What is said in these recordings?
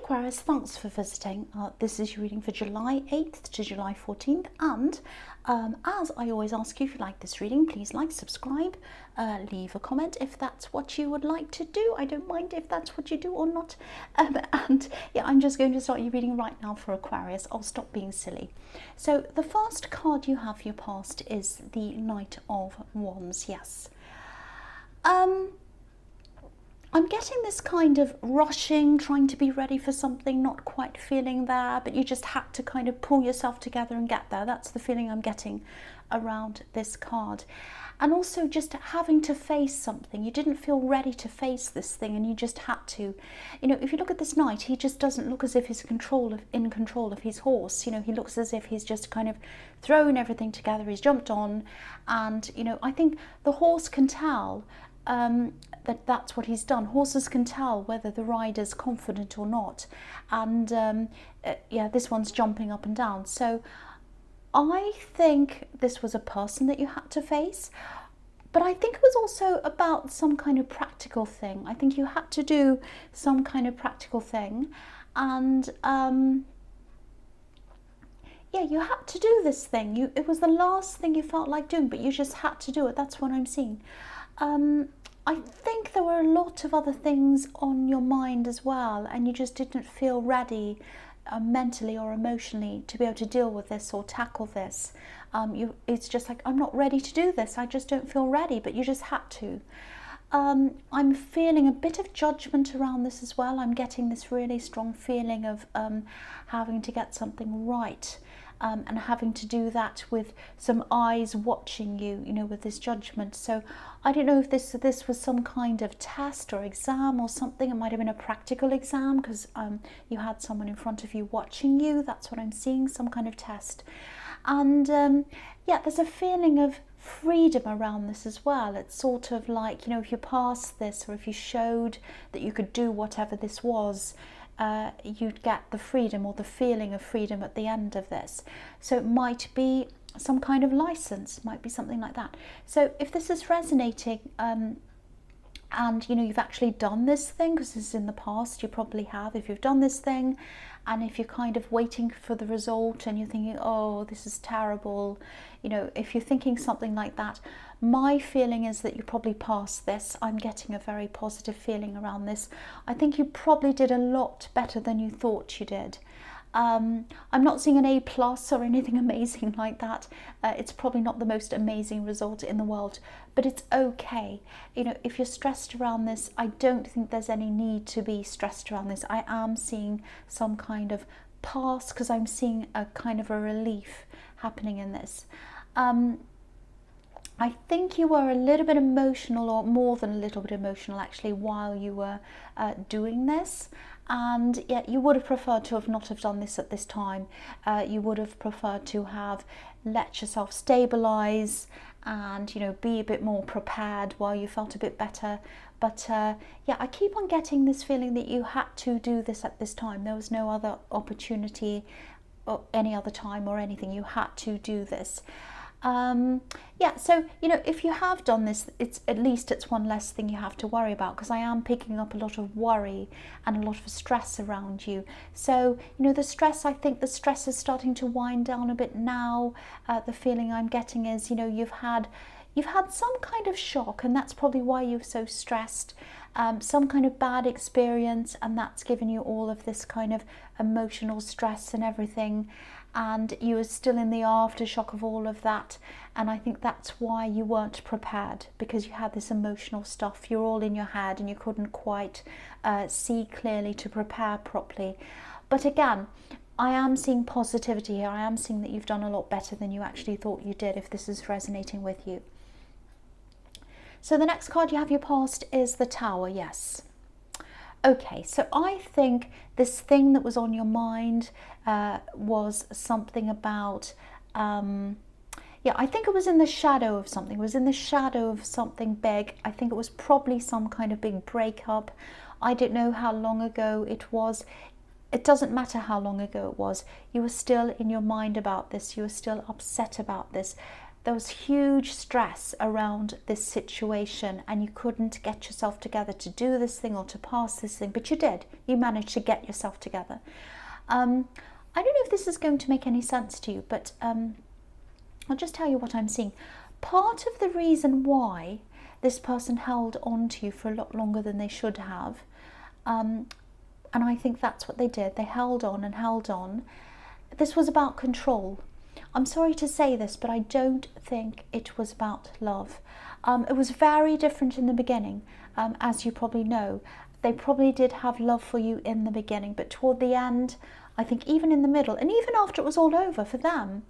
Aquarius, thanks for visiting. This is your reading for July 8th to July 14th. And as I always ask you, if you like this reading, please like, subscribe, leave a comment if that's what you would like to do. I don't mind if that's what you do or not. And yeah, I'm just going to start your reading right now for Aquarius. I'll stop being silly. So the first card you have for your past is the Knight of Wands. Yes. I'm getting this kind of rushing, trying to be ready for something, not quite feeling there, but you just had to kind of pull yourself together and get there. That's the feeling I'm getting around this card. And also just having to face something. You didn't feel ready to face this thing and you just had to. You know, if you look at this knight, he just doesn't look as if he's in control of his horse. You know, he looks as if he's just kind of thrown everything together. He's jumped on, and, you know, I think the horse can tell that's what he's done. Horses can tell whether the rider's confident or not, and yeah, this one's jumping up and down. So I think this was a person that you had to face, but I think it was also about some kind of practical thing. I think you had to do some kind of practical thing, and yeah, you had to do this thing. It was the last thing you felt like doing, but you just had to do it. That's what I'm seeing. I think there were a lot of other things on your mind as well, and you just didn't feel ready mentally or emotionally to be able to deal with this or tackle this. It's just like, I'm not ready to do this. I just don't feel ready, but you just had to. I'm feeling a bit of judgment around this as well. I'm getting this really strong feeling of having to get something right. And having to do that with some eyes watching you, you know, with this judgment. So I don't know if this was some kind of test or exam or something. It might have been a practical exam because you had someone in front of you watching you. That's what I'm seeing, some kind of test. And yeah, there's a feeling of freedom around this as well. It's sort of like, you know, if you passed this, or if you showed that you could do whatever this was, you'd get the freedom or the feeling of freedom at the end of this. So it might be some kind of license, might be something like that. So if this is resonating, and you know, you've actually done this thing, because this is in the past, you probably have, if you've done this thing, and if you're kind of waiting for the result and you're thinking, oh, this is terrible, you know, if you're thinking something like that, my feeling is that you probably passed this. I'm getting a very positive feeling around this. I think you probably did a lot better than you thought you did. I'm not seeing an A+ or anything amazing like that. It's probably not the most amazing result in the world, but it's okay. You know, if you're stressed around this, I don't think there's any need to be stressed around this. I am seeing some kind of pass, because I'm seeing a kind of a relief happening in this. I think you were a little bit emotional, or more than a little bit emotional actually, while you were doing this. And yeah, you would have preferred to have not have done this at this time. You would have preferred to have let yourself stabilize and, you know, be a bit more prepared while you felt a bit better. But yeah, I keep on getting this feeling that you had to do this at this time. There was no other opportunity or any other time or anything. You had to do this. Yeah, so, you know, if you have done this, it's one less thing you have to worry about, because I am picking up a lot of worry and a lot of stress around you. So, you know, I think the stress is starting to wind down a bit now. The feeling I'm getting is, you know, you've had some kind of shock, and that's probably why you're so stressed. Some kind of bad experience, and that's given you all of this kind of emotional stress and everything, and you were still in the aftershock of all of that. And I think that's why you weren't prepared, because you had this emotional stuff. You're all in your head and you couldn't quite see clearly to prepare properly. But again, I am seeing positivity here. I am seeing that you've done a lot better than you actually thought you did, if this is resonating with you. So the next card you have your past is the Tower. Yes. Okay, so I think this thing that was on your mind was something about, yeah, I think it was in the shadow of something. It was in the shadow of something big. I think it was probably some kind of big breakup. I don't know how long ago it was. It doesn't matter how long ago it was. You were still in your mind about this. You were still upset about this. there was huge stress around this situation, and you couldn't get yourself together to do this thing or to pass this thing, but you did. You managed to get yourself together. I don't know if this is going to make any sense to you, but I'll just tell you what I'm seeing. Part of the reason why this person held on to you for a lot longer than they should have, and I think that's what they did, they held on and held on. This was about control. I'm sorry to say this, but I don't think it was about love. It was very different in the beginning, as you probably know. They probably did have love for you in the beginning, but toward the end, I think even in the middle, and even after it was all over for them,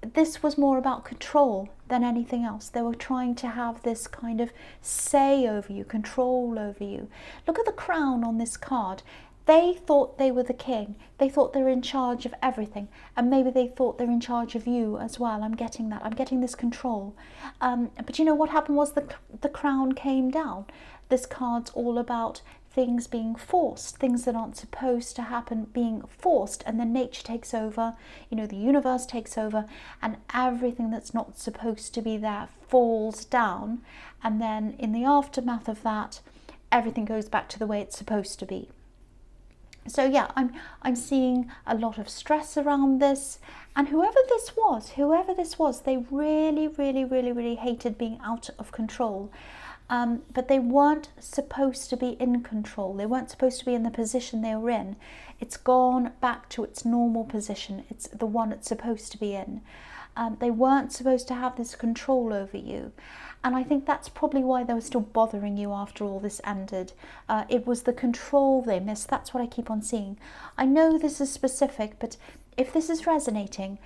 this was more about control than anything else. They were trying to have this kind of say over you, control over you. Look at the crown on this card. They thought they were the king. They thought they were in charge of everything. And maybe they thought they're in charge of you as well. I'm getting that. I'm getting this control. But you know what happened was the crown came down. This card's all about things being forced, things that aren't supposed to happen being forced, and then nature takes over, you know, the universe takes over, and everything that's not supposed to be there falls down, and then in the aftermath of that, everything goes back to the way it's supposed to be. So yeah, I'm seeing a lot of stress around this, and whoever this was, they really hated being out of control. But they weren't supposed to be in control. They weren't supposed to be in the position they were in. It's gone back to its normal position. It's the one it's supposed to be in. They weren't supposed to have this control over you. And I think that's probably why they were still bothering you after all this ended. It was the control they missed. That's what I keep on seeing. I know this is specific, but if this is resonating,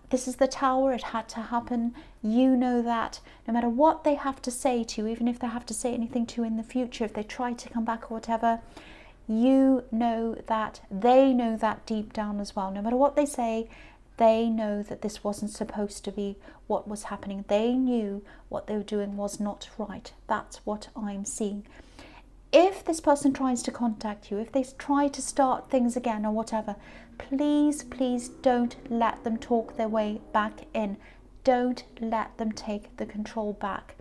this is the Tower. It had to happen. You know that no matter what they have to say to you, even if they have to say anything to you in the future, if they try to come back or whatever, you know that, they know that deep down as well. No matter what they say, they know that this wasn't supposed to be what was happening. They knew what they were doing was not right. That's what I'm seeing. If this person tries to contact you, if they try to start things again or whatever, please don't let them talk their way back in. Don't let them take the control back.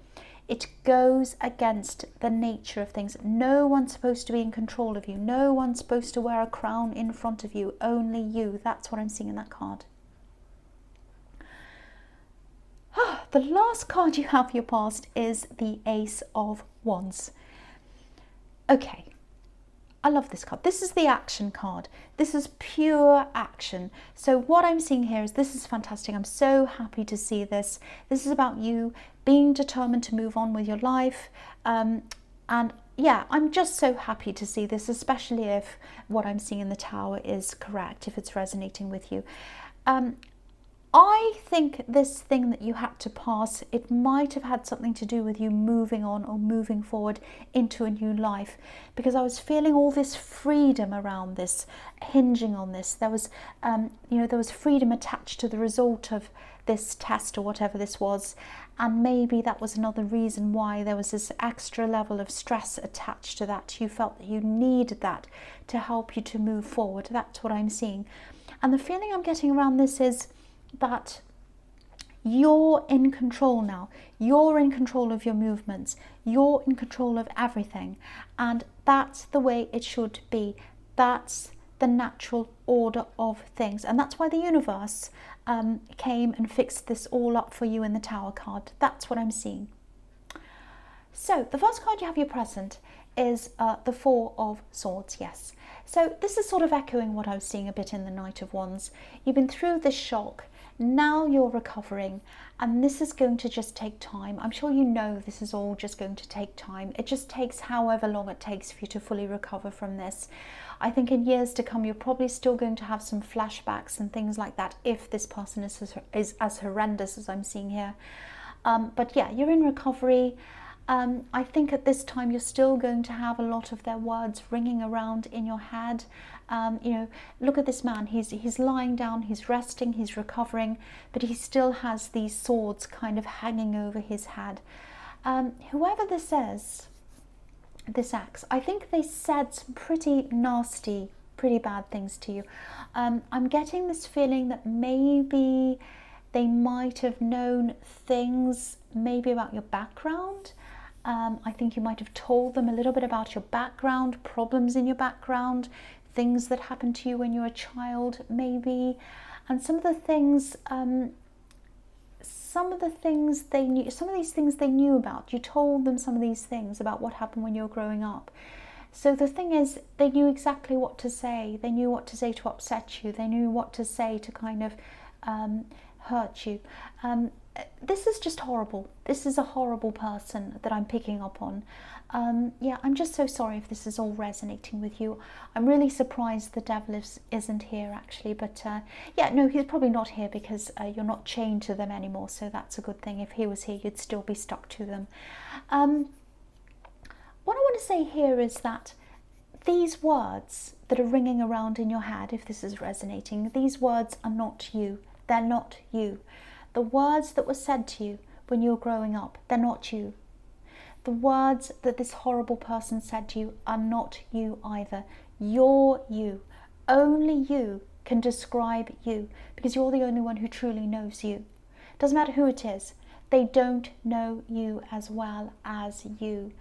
It goes against the nature of things. No one's supposed to be in control of you. No one's supposed to wear a crown in front of you. Only you. That's what I'm seeing in that card. The last card you have for your past is the Ace of Wands. Okay, I love this card. This is the action card. This is pure action. So what I'm seeing here is this is fantastic. I'm so happy to see this. This is about you being determined to move on with your life. And yeah, I'm just so happy to see this, especially if what I'm seeing in the Tower is correct, if it's resonating with you. I think this thing that you had to pass, it might have had something to do with you moving on or moving forward into a new life, because I was feeling all this freedom around this, hinging on this. There was, there was freedom attached to the result of this test or whatever this was, and maybe that was another reason why there was this extra level of stress attached to that. You felt that you needed that to help you to move forward. That's what I'm seeing. And the feeling I'm getting around this is that you're in control now. You're in control of your movements. You're in control of everything. And that's the way it should be. That's the natural order of things. And that's why the universe came and fixed this all up for you in the Tower card. That's what I'm seeing. So the first card you have your present is the Four of Swords, yes. So this is sort of echoing what I was seeing a bit in the Knight of Wands. You've been through this shock. Now you're recovering, and this is going to just take time. I'm sure you know this is all just going to take time. It just takes however long it takes for you to fully recover from this. I think in years to come, you're probably still going to have some flashbacks and things like that if this person is as horrendous as I'm seeing here. But yeah, you're in recovery. I think at this time you're still going to have a lot of their words ringing around in your head. Look at this man. He's lying down, he's resting, he's recovering, but he still has these swords kind of hanging over his head. Whoever this is, this ex, I think they said some pretty nasty, pretty bad things to you. I'm getting this feeling that maybe They might have known things maybe about your background. I think you might have told them a little bit about your background, problems in your background, things that happened to you when you were a child maybe. And some of the things, they knew, some of these things they knew about. You told them some of these things about what happened when you were growing up. So the thing is, they knew exactly what to say. They knew what to say to upset you. They knew what to say to kind of hurt you. This is just horrible. This is a horrible person that I'm picking up on. Yeah, I'm just so sorry if this is all resonating with you. I'm really surprised the devil isn't here actually, but yeah, no, he's probably not here because you're not chained to them anymore, so that's a good thing. If he was here, you'd still be stuck to them. What I want to say here is that these words that are ringing around in your head, if this is resonating, these words are not you. They're not you. The words that were said to you when you were growing up, they're not you. The words that this horrible person said to you are not you either. You're you. Only you can describe you, because you're the only one who truly knows you. Doesn't matter who it is. They don't know you as well as you.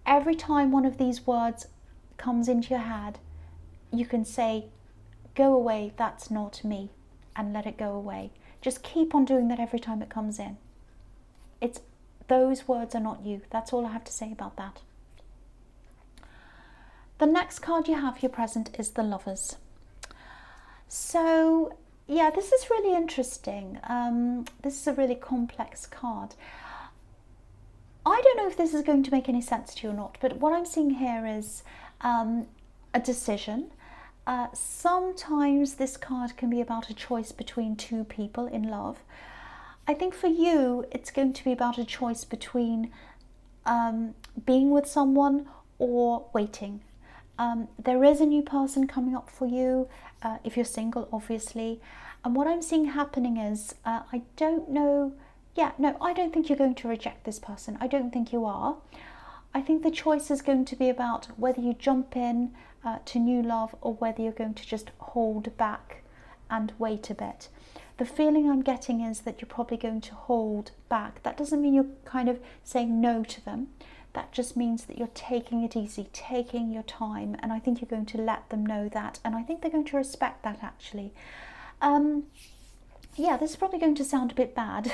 Every time one of these words comes into your head, you can say, go away, that's not me, and let it go away. Just keep on doing that every time it comes in. Those words are not you. That's all I have to say about that. The next card you have here present is the Lovers. So, yeah, this is really interesting. This is a really complex card. I don't know if this is going to make any sense to you or not, but what I'm seeing here is a decision. Sometimes this card can be about a choice between two people in love. I think for you, it's going to be about a choice between being with someone or waiting. There is a new person coming up for you, if you're single, obviously. And what I'm seeing happening is, I don't know, yeah, no, I don't think you're going to reject this person. I don't think you are. I think the choice is going to be about whether you jump in to new love or whether you're going to just hold back and wait a bit. The feeling I'm getting is that you're probably going to hold back. That doesn't mean you're kind of saying no to them. That just means that you're taking it easy, taking your time, and I think you're going to let them know that, and I think they're going to respect that actually. Yeah, this is probably going to sound a bit bad,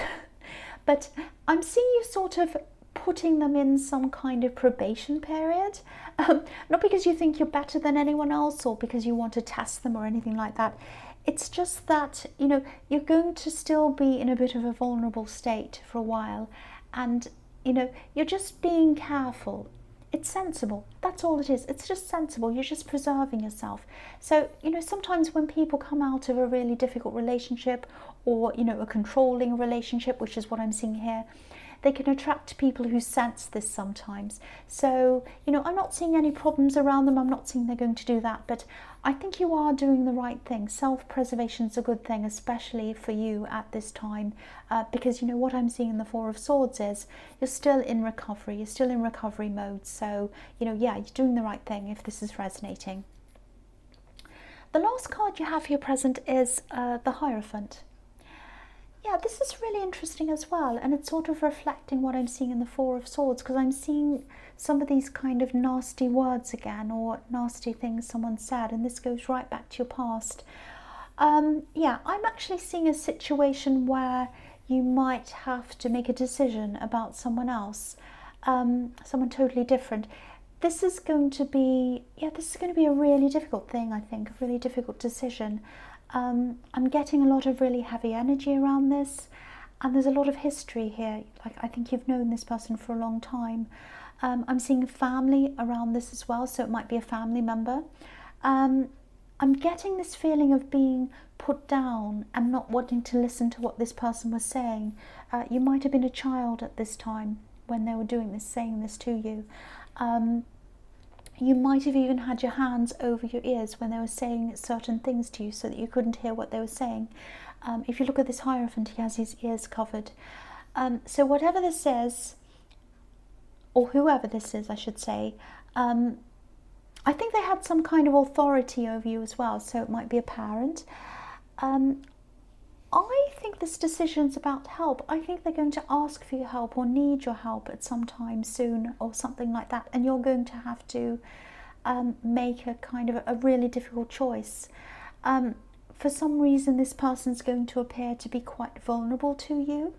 but I'm seeing you sort of putting them in some kind of probation period. Not because you think you're better than anyone else or because you want to test them or anything like that. It's just that, you know, you're going to still be in a bit of a vulnerable state for a while, and, you know, you're just being careful. It's sensible. That's all it is. It's just sensible. You're just preserving yourself. So, you know, sometimes when people come out of a really difficult relationship or, you know, a controlling relationship, which is what I'm seeing here, they can attract people who sense this sometimes. So, you know, I'm not seeing any problems around them. I'm not seeing they're going to do that, but I think you are doing the right thing. Self-preservation is a good thing, especially for you at this time, because, you know, what I'm seeing in the Four of Swords is you're still in recovery. You're still in recovery mode. So, you know, yeah, you're doing the right thing if this is resonating. The last card you have here present is the Hierophant. Yeah, this is really interesting as well, and it's sort of reflecting what I'm seeing in the Four of Swords, because I'm seeing some of these kind of nasty words again, or nasty things someone said, and this goes right back to your past. Yeah, I'm actually seeing a situation where you might have to make a decision about someone else, someone totally different. This is going to be, yeah, this is going to be a really difficult thing, I think, a really difficult decision. I'm getting a lot of really heavy energy around this, and there's a lot of history here. Like, I think you've known this person for a long time. I'm seeing family around this as well, so it might be a family member. I'm getting this feeling of being put down and not wanting to listen to what this person was saying. You might have been a child at this time when they were doing this, saying this to you. You might have even had your hands over your ears when they were saying certain things to you so that you couldn't hear what they were saying. If you look at this Hierophant, he has his ears covered. So whatever this is, or whoever this is, I should say, I think they had some kind of authority over you as well, so it might be a parent. I think this decision's about help. I think they're going to ask for your help or need your help at some time soon or something like that, and you're going to have to make a kind of a really difficult choice. For some reason, this person's going to appear to be quite vulnerable to you,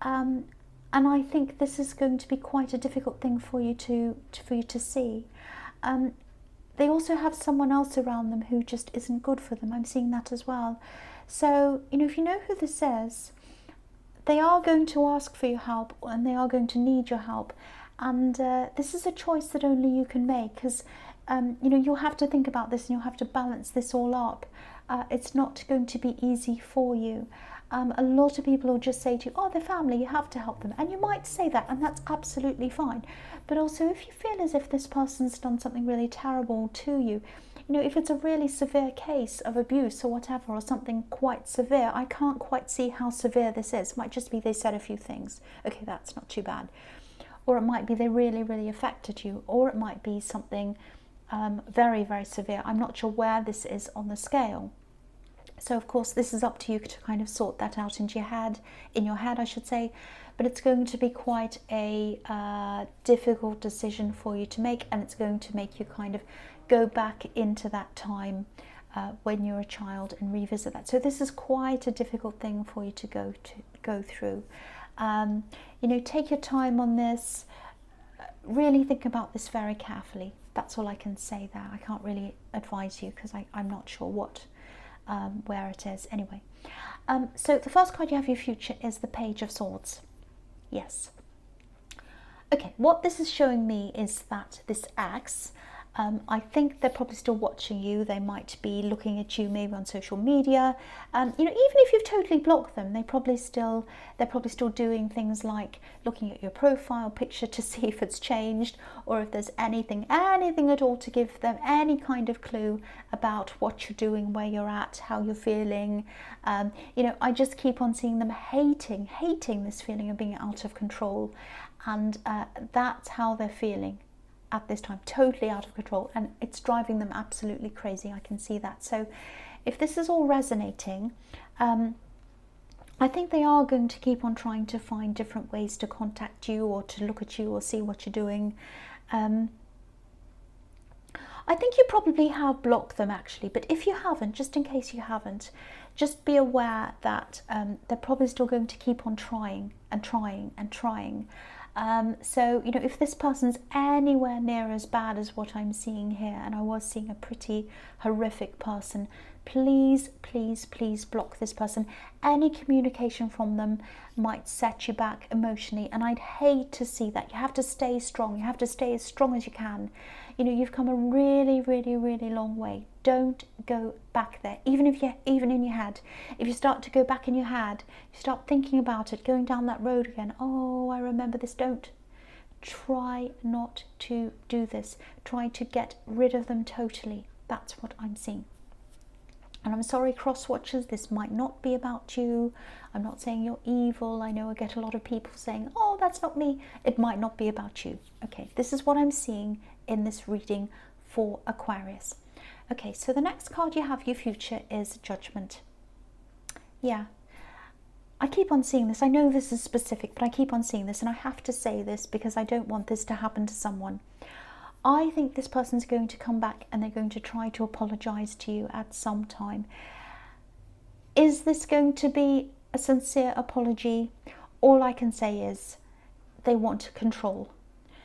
and I think this is going to be quite a difficult thing for you to see. They also have someone else around them who just isn't good for them. I'm seeing that as well. So, if you know who this is, they are going to ask for your help and they are going to need your help. And this is a choice that only you can make, because, you'll have to think about this and you'll have to balance this all up. It's not going to be easy for you. A lot of people will just say to you, oh, they're family, you have to help them. And you might say that, and that's absolutely fine. But also, if you feel as if this person's done something really terrible to you, if it's a really severe case of abuse or whatever, or something quite severe, I can't quite see how severe this is. It might just be they said a few things. Okay, that's not too bad. Or it might be they really, really affected you. Or it might be something very, very severe. I'm not sure where this is on the scale. So, of course, this is up to you to kind of sort that out in your head, I should say. But it's going to be quite a difficult decision for you to make, and it's going to make you kind of go back into that time when you're a child and revisit that. So this is quite a difficult thing for you to go through. Take your time on this. Really think about this very carefully. That's all I can say there. I can't really advise you because I'm not sure where it is. Anyway, so the first card you have for your future is the Page of Swords. Yes. Okay, what this is showing me is that this ex, I think they're probably still watching you. They might be looking at you maybe on social media. Even if you've totally blocked them, they're probably still doing things like looking at your profile picture to see if it's changed, or if there's anything at all to give them any kind of clue about what you're doing, where you're at, how you're feeling. I just keep on seeing them hating this feeling of being out of control, and that's how they're feeling at this time, totally out of control, and it's driving them absolutely crazy. I can see that. So if this is all resonating, I think they are going to keep on trying to find different ways to contact you or to look at you or see what you're doing. I think you probably have blocked them actually, but if you haven't, just in case you haven't, just be aware that they're probably still going to keep on trying and trying and trying. So, if this person's anywhere near as bad as what I'm seeing here, and I was seeing a pretty horrific person, please, please, please block this person. Any communication from them might set you back emotionally, and I'd hate to see that. You have to stay strong. You have to stay as strong as you can. You've come a really, really, really long way. Don't go back there. Even in your head, if you start to go back in your head, you start thinking about it, going down that road again. Oh, I remember this. Don't. Try not to do this. Try to get rid of them totally. That's what I'm seeing. And I'm sorry, cross-watchers, this might not be about you. I'm not saying you're evil. I know I get a lot of people saying, oh, that's not me. It might not be about you. Okay, this is what I'm seeing in this reading for Aquarius. Okay, so the next card you have for your future is Judgment. Yeah, I keep on seeing this. I know this is specific, but I keep on seeing this, and I have to say this because I don't want this to happen to someone. I think this person's going to come back and they're going to try to apologize to you at some time. Is this going to be a sincere apology? All I can say is they want control.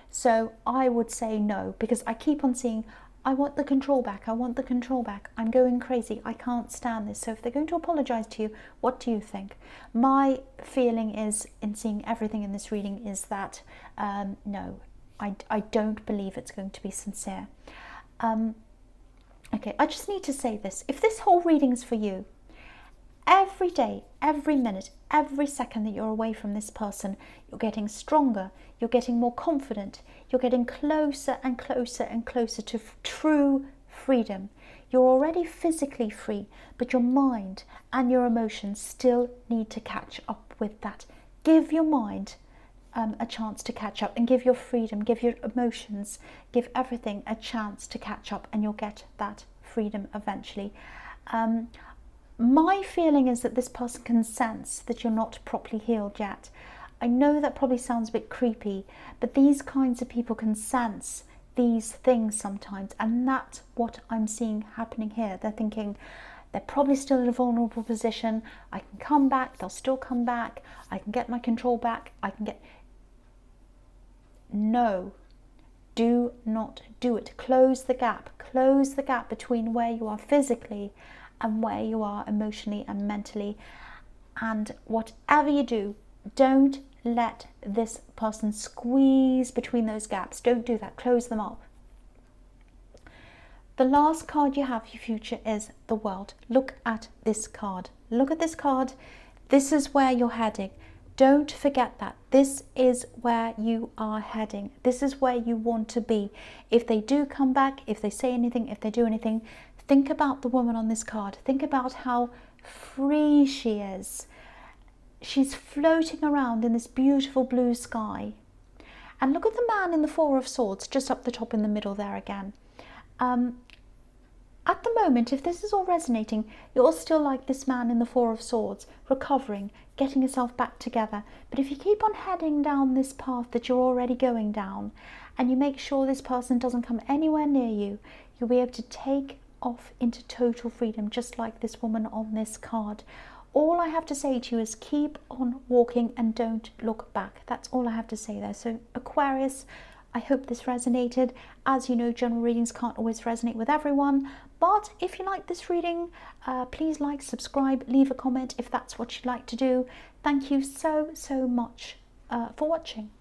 So I would say no, because I keep on seeing, I want the control back. I want the control back. I'm going crazy. I can't stand this. So if they're going to apologize to you, what do you think? My feeling is, in seeing everything in this reading, is that no. I don't believe it's going to be sincere. Okay, I just need to say this. If this whole reading's for you, every day, every minute, every second that you're away from this person, you're getting stronger, you're getting more confident, you're getting closer and closer and closer to true freedom. You're already physically free, but your mind and your emotions still need to catch up with that. Give your mind a chance to catch up, and give your freedom, give your emotions, give everything a chance to catch up, and you'll get that freedom eventually. My feeling is that this person can sense that you're not properly healed yet. I know that probably sounds a bit creepy, but these kinds of people can sense these things sometimes, and that's what I'm seeing happening here. They're thinking they're probably still in a vulnerable position. I can come back, they'll still come back, I can get my control back, I can get... No, do not do it. Close the gap between where you are physically and where you are emotionally and mentally. And whatever you do, don't let this person squeeze between those gaps. Don't do that. Close them up. The last card you have for your future is the World. Look at this card. Look at this card. This is where you're heading. Don't forget that. This is where you are heading. This is where you want to be. If they do come back, if they say anything, if they do anything, think about the woman on this card. Think about how free she is. She's floating around in this beautiful blue sky. And look at the man in the Four of Swords, just up the top in the middle there again. At the moment, if this is all resonating, you're still like this man in the Four of Swords, recovering, getting yourself back together. But if you keep on heading down this path that you're already going down, and you make sure this person doesn't come anywhere near you, you'll be able to take off into total freedom, just like this woman on this card. All I have to say to you is keep on walking and don't look back. That's all I have to say there. So Aquarius, I hope this resonated. As you know, general readings can't always resonate with everyone, but if you like this reading, please like, subscribe, leave a comment if that's what you'd like to do. Thank you so much for watching.